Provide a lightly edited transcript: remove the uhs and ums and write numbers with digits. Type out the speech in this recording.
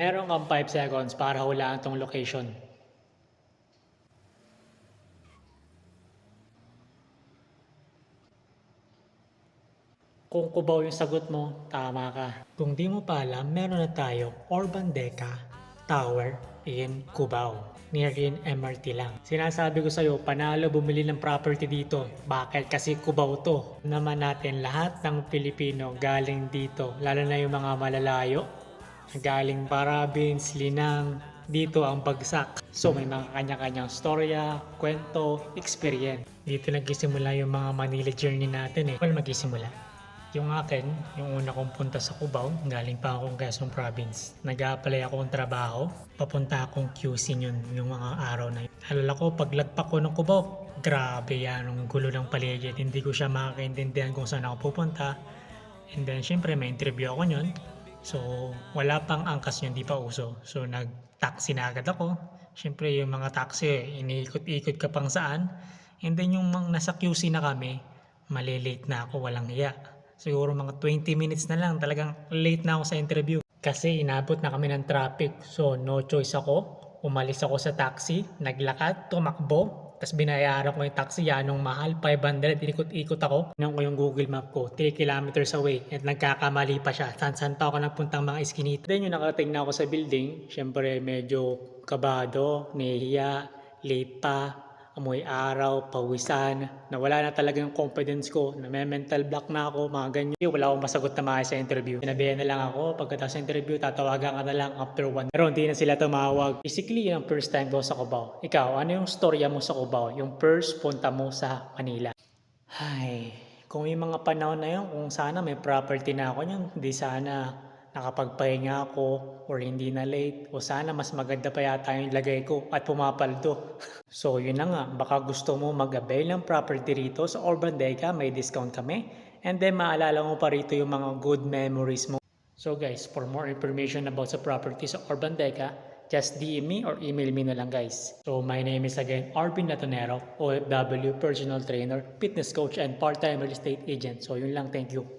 Meron kang 5 seconds para hulaan tong location. Kung Cubao yung sagot mo, tama ka. Kung di mo pa alam, meron na tayo Urban Deca Tower in Cubao. Near in MRT lang. Sinasabi ko sa'yo, panalo bumili ng property dito. Bakit? Kasi Cubao to. Naman natin lahat ng Pilipino galing dito. Lalo na yung mga malalayo. Galing Parabins, Linang, dito ang bagsak. So may mga kanya-kanyang storya, kwento, experience. Dito nagsisimula yung mga Manila journey natin eh. Well, magsisimula. Yung akin, yung una kong punta sa Cubao, galing pa akong Quezon Province. Nag-a-apply akong trabaho, papunta akong QC yun, yung mga araw na yun. Halala ko, paglagpak ko ng Cubao, grabe yan, ang gulo ng paligid. Hindi ko siya makakaintindihan kung saan ako pupunta. And then, syempre, may interview ako yun. So, wala pang angkas yun, di pa uso. So, nag-taxi na agad ako. Syempre, yung mga taxi, iniikot-ikot ka pang saan. And then, yung mga nasa QC na kami, malilate na ako, walang hiya. Siguro mga 20 minutes na lang, talagang late na ako sa interview. Kasi inabot na kami ng traffic. So, no choice ako. Umalis ako sa taxi, naglakad, tumakbo, tapos binayaran ko yung taxi, yanong mahal, 500, inikot-ikot ako. Tingnan ko yung Google Map ko, 3 kilometers away, at nagkakamali pa siya. Saan pa ako nagpuntang mga iskinita. Then yung nakating na ako sa building, syempre medyo kabado, nahihiya, late pa, amoy araw, pawisan, nawala na talaga yung confidence ko, na may mental block na ako, mga ganyan. Wala akong masagot na maayos sa interview. Sinabihan na lang ako, pagkatapos sa interview, tatawagan ka na lang after 1. Pero hindi na sila tumawag. Basically, yun ang first time ko sa Cubao. Ikaw, ano yung storya mo sa Cubao? Yung first punta mo sa Manila? Ay, kung yung mga panahon na yun, kung sana may property na ako yun, hindi sana nakapagpahinga ako or hindi na late o sana mas maganda pa yata yung lagay ko at pumapaldo. So yun na nga, baka gusto mo mag-avail ng property rito sa Urban Deca, may discount kami. And then maalala mo pa rito yung mga good memories mo. So guys, for more information about sa property sa Urban Deca, just DM me or email me na lang guys. So my name is again Arvin Latonero, OFW, personal trainer, fitness coach, and part-time real estate agent. So yun lang, thank you.